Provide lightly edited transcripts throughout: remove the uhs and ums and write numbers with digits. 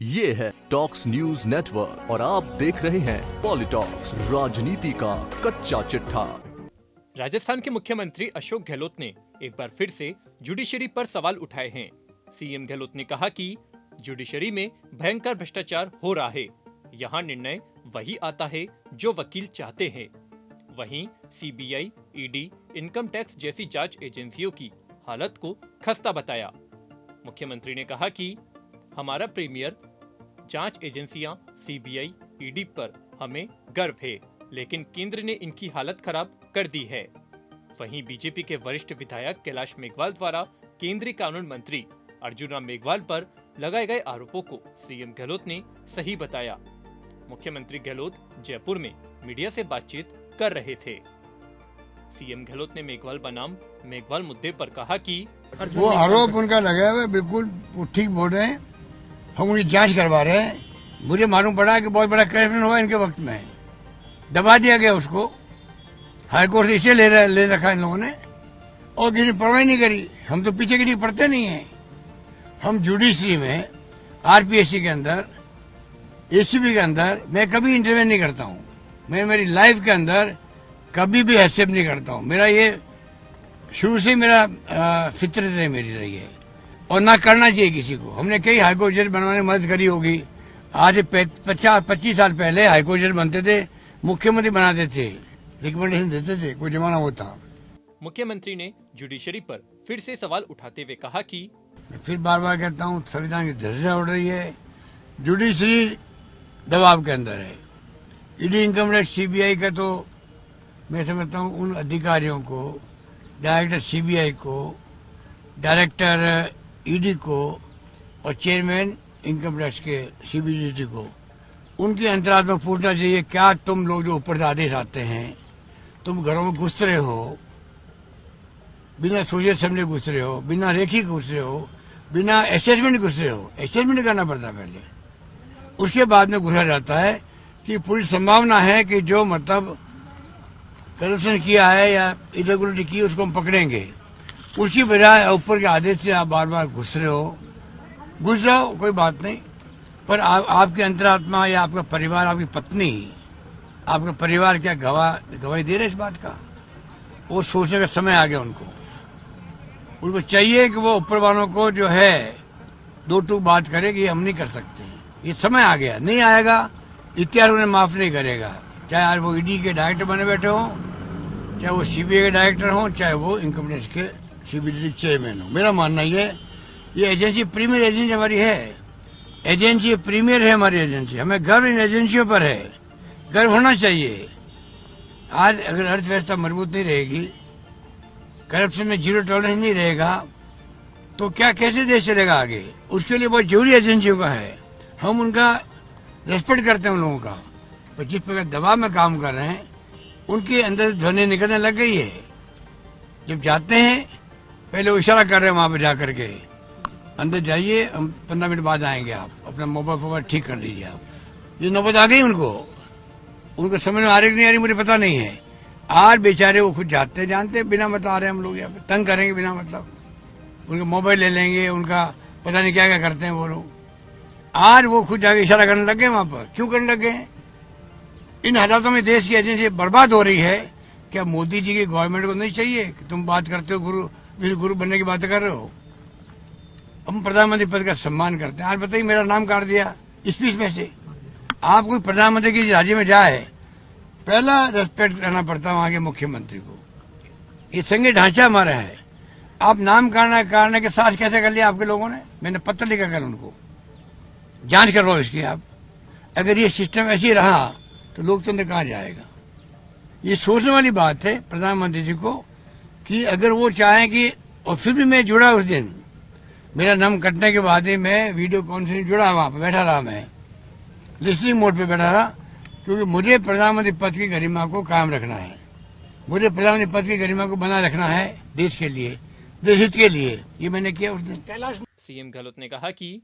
ये है talks news network और आप देख रहे हैं पॉलिटॉक्स, राजनीति का कच्चा चिट्ठा। राजस्थान के मुख्यमंत्री अशोक गहलोत ने एक बार फिर से जुडिशरी पर सवाल उठाए हैं। सीएम गहलोत ने कहा कि जुडिशरी में भयंकर भ्रष्टाचार हो रहा है। यहाँ निर्णय वही आता है जो वकील चाहते हैं। वहीं सीबीआई, ईडी, इनकम टैक्स जैसी जांच एजेंसियों की हालत को खस्ता बताया। मुख्यमंत्री ने कहा कि हमारा प्रीमियर जांच एजेंसियां सीबीआई, ईडी पर हमें गर्व है, लेकिन केंद्र ने इनकी हालत खराब कर दी है। वहीं बीजेपी के वरिष्ठ विधायक कैलाश मेघवाल द्वारा केंद्रीय कानून मंत्री अर्जुन राम मेघवाल पर लगाए गए आरोपों को सीएम गहलोत ने सही बताया। मुख्यमंत्री गहलोत जयपुर में मीडिया से बातचीत कर रहे थे। सीएम गहलोत ने मेघवाल बनाम मेघवाल मुद्दे पर कहा कि वो आरोप उनका लगा हुआ बिल्कुल वो ठीक बोल रहे हैं। हम उनकी जांच करवा रहे हैं। मुझे मालूम पड़ा कि बहुत बड़ा करप्शन हुआ इनके वक्त में, दबा दिया गया उसको। हाईकोर्ट से इसे ले रखा इन लोगों ने और किसी ने परवाह नहीं करी। हम तो पीछे की पढ़ते नहीं है। हम जुडिशरी में, आरपीएससी के अंदर, एसीबी के अंदर मैं कभी इंटरवेंशन नहीं करता हूँ। मैं मेरी लाइफ के अंदर कभी भी हस्तक्षेप नहीं करता हूँ। मेरा ये शुरू से मेरा फितरत है मेरी रही है और ना करना चाहिए किसी को। हमने कई हाईकोर्ट जज बनवाने में मदद करी होगी। आज 25 साल पहले हाईकोर्ट जज बनते थे, मुख्यमंत्री बनाते थे, रिकमेंडेशन देते थे, कोई जमाना होता। मुख्यमंत्री ने जुडिशरी पर फिर से सवाल उठाते हुए कहा कि फिर बार बार कहता हूँ, संविधान की धज्जियां उड़ रही है। जुडिशरी दबाव के अंदर है। ईडी, इनकम टैक्स, सीबीआई का तो मैं समझता हूँ उन अधिकारियों को, डायरेक्टर सीबीआई को, डायरेक्टर ईडी को और चेयरमैन इनकम टैक्स के सीबीडीटी को, उनके अंतरात्मा पूछना चाहिए, क्या तुम लोग जो ऊपर से आदेश आते हैं, तुम घरों में घुस रहे हो, बिना सोचे समझे घुस रहे हो, बिना रेखी घुस रहे हो, बिना असेसमेंट घुस रहे हो। असेसमेंट करना पड़ता है पहले, उसके बाद में घुसा जाता है कि पूरी संभावना है कि जो मतलब करप्शन किया है या इरेगुलरिटी की उसको हम पकड़ेंगे। उसकी बजाय ऊपर के आदेश से आप बार बार घुस रहे हो। घुस जाओ, कोई बात नहीं, पर आपकी अंतरात्मा या आपका परिवार, आपकी पत्नी, आपका परिवार क्या गवाही दे रहे इस बात का? वो सोचने का समय आ गया उनको चाहिए कि वो ऊपर वालों को जो है दो टूक बात करे कि हम नहीं कर सकते। ये समय आ गया, नहीं आएगा, इतिहास उन्हें माफ नहीं करेगा। चाहे आज वो ईडी के डायरेक्टर बने बैठे हों, चाहे वो सीबीआई के डायरेक्टर हों, चाहे वो इनकम टैक्स के सीबीडी चेयरमैन हो। मेरा मानना ये एजेंसी प्रीमियर एजेंसी हमारी है। एजेंसी प्रीमियर है हमारी एजेंसी। हमें गर्व इन एजेंसियों पर है, गर्व होना चाहिए। आज अगर अर्थव्यवस्था मजबूत नहीं रहेगी, करप्शन में जीरो टॉलरेंस नहीं रहेगा, तो क्या कैसे देश चलेगा आगे? उसके लिए बहुत जरूरी एजेंसियों का है। हम उनका रेस्पेक्ट करते हैं उन लोगों का, पर जिस प्रकार दबाव में काम कर रहे हैं उनके अंदर ध्वनि निकलने लग गई है। जब जाते हैं पहले वो इशारा कर रहे हैं, वहां पर जाकर के अंदर जाइए, हम 15 मिनट बाद आएंगे, आप अपना मोबाइल ठीक कर लीजिए। आप ये नौबत आ गई उनको समझ में आ रही नहीं आ रही मुझे पता नहीं है। आज बेचारे वो खुद जाते जानते बिना बता रहे हम लोग यहाँ पे तंग करेंगे बिना मतलब, उनके मोबाइल ले लेंगे, उनका पता नहीं क्या क्या करते हैं वो लोग। आज वो खुद जाके इशारा करने लग गए वहां पर। क्यों करने लग गए? इन हालातों में देश की एजेंसी बर्बाद हो रही है। क्या मोदी जी की गवर्नमेंट को नहीं चाहिए कि तुम बात करते हो गुरु बनने की बातें कर रहे हो? हम प्रधानमंत्री पद का सम्मान करते हैं। आज बताइए, मेरा नाम काट दिया स्पीच में से। आप कोई प्रधानमंत्री की राज्य में जाए, पहला रेस्पेक्ट करना पड़ता है वहां के मुख्यमंत्री को। ये संघीय ढांचा हमारा है। आप नाम काटने के साथ कैसे कर लिया आपके लोगों ने? मैंने पत्र लिखा कल उनको, जांच करवाओ इसकी आप। अगर ये सिस्टम ऐसे ही रहा तो लोकतंत्र कहाँ जाएगा? ये सोचने वाली बात है प्रधानमंत्री जी को कि अगर वो चाहें कि, और फिर भी मैं जुड़ा उस दिन, मेरा नाम कटने के बाद ही मैं वीडियो कॉन्फ्रेंस जुड़ा, वहां पर बैठा रहा, मैं लिसनिंग मोड पे बैठा रहा, क्योंकि मुझे प्रधानमंत्री पद की गरिमा को कायम रखना है। मुझे प्रधानमंत्री पद की गरिमा को बनाए रखना है देश के लिए, देश हित के लिए। ये मैंने किया उस दिन। सीएम गहलोत ने कहा कि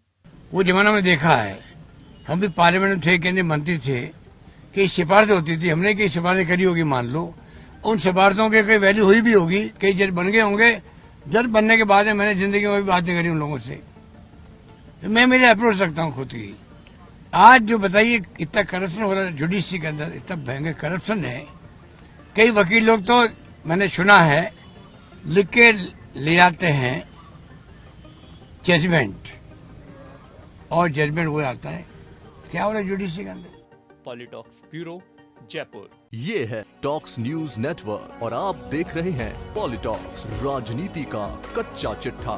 वो जमाना में देखा है, हम भी पार्लियामेंट में थे, केंद्रीय मंत्री थे, कई सिफारिशें होती थी, हमने कई सिफारिशें करी होगी, मान लो उन सिफारिशों के कई वैल्यू हुई भी होगी, कई जज बन गए होंगे। जज बनने के बाद मैंने जिंदगी में भी बातें करी उन लोगों से। मैं मेरे अप्रोच रखता हूँ खुद की। आज जो बताइए इतना करप्शन हो रहा है जुडिशरी के अंदर, इतना भयंकर करप्शन है। कई वकील लोग तो मैंने सुना है लिख के ले आते हैं जजमेंट, और जजमेंट वो आता है। क्या हो रहा है जुडिशरी के अंदर? पॉलिटॉक्स ब्यूरो, जयपुर। ये है टॉक्स न्यूज नेटवर्क और आप देख रहे हैं पॉलिटॉक्स, राजनीति का कच्चा चिट्ठा।